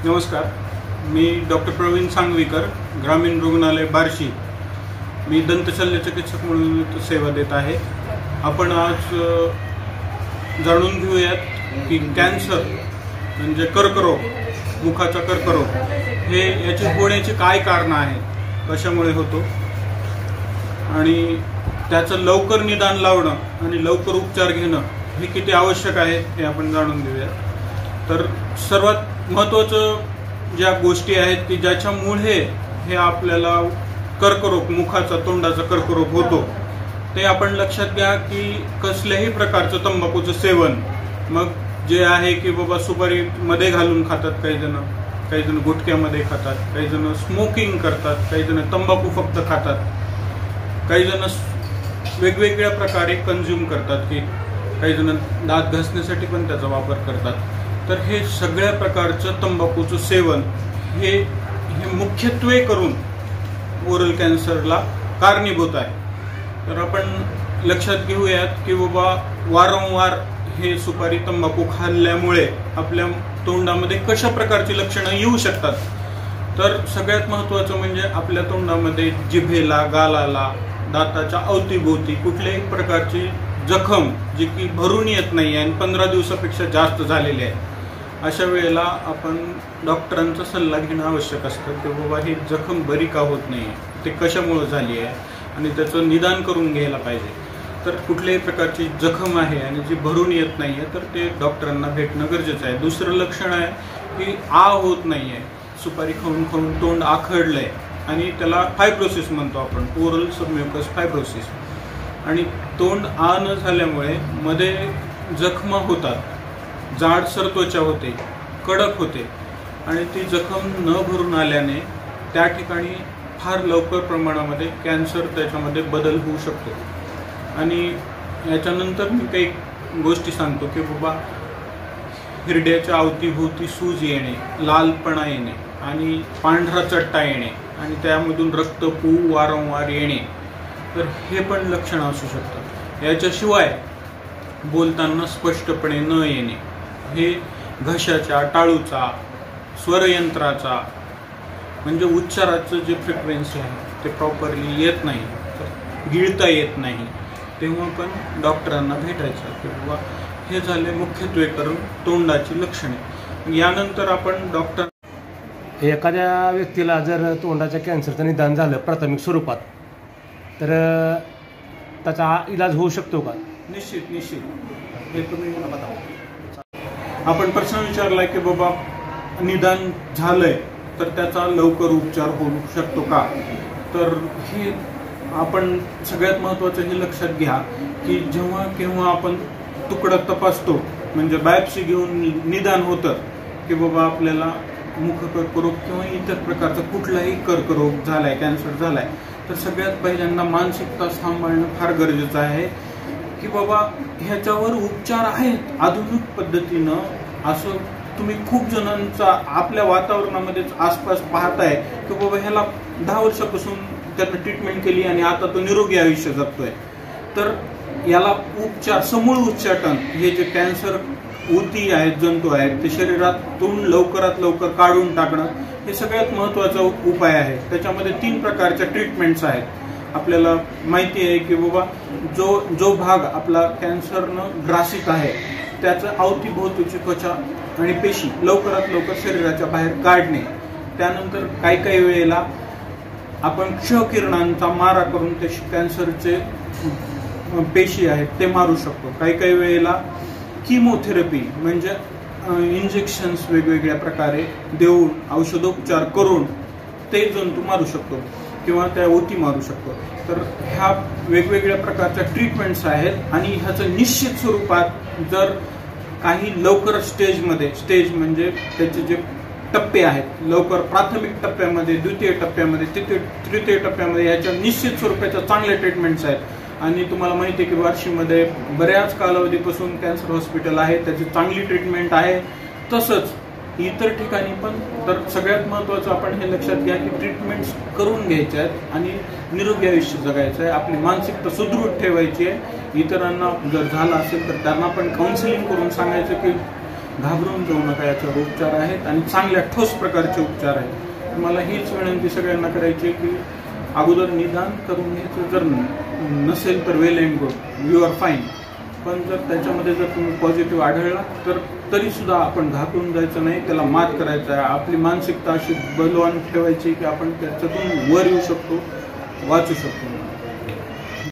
नमस्कार, मी डॉक्टर प्रवीण सांगवीकर, ग्रामीण रुग्णालय बार्शी. मी दंतशल्य चिकित्सक म्हणून सेवा देत आहे. आपण आज जाणून घेऊयात की कॅन्सर म्हणजे कर्करोग, मुखाचा कर्करोग हे याची होण्याची काय कारणं आहेत, कशामुळे होतो आणि त्याचं लवकर निदान लावणं आणि लवकर उपचार घेणं हे किती आवश्यक आहे हे आपण जाणून घेऊया. तर सर्वात महत्त्वाचं ज्या गोष्टी आहेत की ज्याच्यामुळे हे आपल्याला कर्करोग, मुखाचा तोंडाचा कर्करोग होतो, ते आपण लक्षात घ्या की कसल्याही प्रकारचं तंबाखूचं सेवन, मग जे आहे की बाबा सुपारी मध्ये घालून खातात काही जण गुटख्यामध्ये खातात, काही जण स्मोकिंग करतात, काही जण तंबाखू फक्त खातात, काही जण वेगवेगळ्या प्रकारे कंझ्युम करतात, की काही जण दात घासण्यासाठी पण त्याचा वापर करतात. तर हे सगळ्या प्रकारचं तंबाखूचं सेवन हे मुख्यत्वे करून ओरल कॅन्सरला कारणीभूत आहे. तर आपण लक्षात घेऊयात की बाबा वारंवार हे सुपारी तंबाखू खाल्ल्यामुळे आपल्या तोंडामध्ये कशा प्रकारची लक्षणं येऊ शकतात. तर सगळ्यात महत्त्वाचं म्हणजे आपल्या तोंडामध्ये जिभेला, गालाला, दाताच्या अवतीभोवती कुठल्याही प्रकारची जखम जी की भरून येत नाही आणि 15 दिवसापेक्षा जास्त झालेली आहे, अशा वेळेला आपण डॉक्टरांचा सल्ला घेणं आवश्यक असतं की बाबा ही जखम बरी का होत नाही, ते कशामुळे झाली आहे आणि त्याचं निदान करून घ्यायला पाहिजे. तर कुठल्याही प्रकारची जखम आहे आणि जी भरून येत नाही आहे तर ते डॉक्टरांना भेटणं गरजेचं आहे. दुसरं लक्षण आहे की होत नाही आहे, सुपारी खाऊन खाऊन तोंड आखडलं आहे आणि त्याला फायब्रोसिस म्हणतो आपण, ओरल सबम्युकस फायब्रोसिस. आणि तोंड न झाल्यामुळे मध्ये जखमा होतात, जाडसर त्वचा होते, कडक होते आणि ती जखम न भरून आल्याने त्या ठिकाणी फार लवकर प्रमाणामध्ये कॅन्सर त्याच्यामध्ये बदल होऊ शकतो. आणि याच्यानंतर मी काही गोष्टी सांगतो की बाबा हिरड्याच्या अवतीभोवती सूज येणे, लालपणा येणे आणि पांढरा चट्टा येणे आणि त्यामधून रक्तपू वारंवार येणे, तर हे पण लक्षण असू शकतं. याच्याशिवाय बोलताना स्पष्टपणे न येणे, हे घशाच्या, टाळूचा, स्वरयंत्राचा म्हणजे उच्चाराचं जे फ्रिक्वेन्सी आहे ते प्रॉपरली येत नाही, गिळता येत नाही, तेव्हा पण डॉक्टरांना भेटायचं की बाबा हे झाले मुख्यत्वे करून तोंडाची लक्षणे. यानंतर आपण एखाद्या व्यक्तीला जर तोंडाच्या कॅन्सरचं निदान झालं प्राथमिक स्वरूपात, तर त्याचा इलाज होऊ शकतो का? निश्चित. हे तुम्ही आपण प्रश्न विचारलाय की बाबा निदान झालंय तर त्याचा लवकर उपचार होऊ शकतो का. तर हे आपण सगळ्यात महत्त्वाचं हे लक्षात घ्या की जेव्हा केव्हा आपण तुकडा तपासतो, म्हणजे बायोप्सी घेऊन निदान होतं की बाबा आपल्याला मुख कर्करोग किंवा इतर प्रकारचा कुठलाही कर्करोग झालाय, कॅन्सर झालाय, तर सगळ्यात पहिल्यांदा मानसिकता सांभाळणं फार गरजेचं आहे की बाबा ह्याच्यावर उपचार आहेत आधुनिक पद्धतीनं. असं तुम्ही खूप जणांचा आपल्या वातावरणामध्येच आसपास पाहताय की बाबा ह्याला 10 वर्षापासून त्यानं ट्रीटमेंट केली आणि आता तो निरोगी आयुष्य जगतोय. तर याला उपचार, समूळ उच्चाटन, हे जे कॅन्सर ऊती आहेत, जंतू आहेत, ते शरीरातून लवकरात लवकर काढून टाकणं हे सगळ्यात महत्त्वाचा उपाय आहे. त्याच्यामध्ये 3 प्रकारच्या ट्रीटमेंट्स आहेत. आपल्याला माहिती आहे की बाबा जो भाग आपला कॅन्सरनं ग्रासित आहे त्याचं अवतीभोवतीची त्वचा आणि पेशी लवकरात लवकर शरीराच्या बाहेर काढणे. त्यानंतर काही वेळेला आपण क्षकिरणांचा मारा करून ते कॅन्सरचे पेशी आहेत ते मारू शकतो. काही वेळेला किमोथेरपी म्हणजे इंजेक्शन्स वेगवेगळ्या प्रकारे देऊन, औषधोपचार करून ते जंतू मारू शकतो किंवा त्या ऊती मारू शकतो. तर ह्या वेगवेगळ्या प्रकारच्या ट्रीटमेंट्स आहेत आणि ह्याचं निश्चित स्वरूपात जर काही लवकर स्टेज म्हणजे त्याचे जे टप्पे आहेत, लवकर प्राथमिक टप्प्यामध्ये, द्वितीय टप्प्यामध्ये, तृतीय टप्प्यामध्ये ह्याच्या निश्चित स्वरूपाच्या चांगल्या ट्रीटमेंट्स आहेत. आणि तुम्हाला माहिती आहे की बार्शीमध्ये बऱ्याच कालावधीपासून कॅन्सर हॉस्पिटल आहे, त्याची चांगली ट्रीटमेंट आहे. तसंच इतर ठिकाणी पण. तर सगळ्यात महत्त्वाचं आपण हे लक्षात घ्या की ट्रीटमेंट्स करून घ्यायच्या आहेत आणि निरोगी आयुष्य जगायचं आहे, आपली मानसिकता सुदृढ ठेवायची आहे. इतरांना जर झालं असेल तर त्यांना पण काउन्सिलिंग करून सांगायचं की घाबरून जाऊ नका, याच्यावर उपचार आहेत आणि चांगल्या ठोस प्रकारचे उपचार आहेत. मला हीच विनंती सगळ्यांना करायची आहे की अगोदर निदान करून घ्यायचं. जर नसेल तर well and good, you are fine. पण जर त्याच्यामध्ये जर तुम्ही पॉझिटिव्ह आढळला तर तरीसुद्धा आपण घाबरून जायचं नाही, त्याला मात करायचा आहे. आपली मानसिकता अशी बलवान ठेवायची की आपण त्याच्यातून वर येऊ शकतो, वाचू शकतो.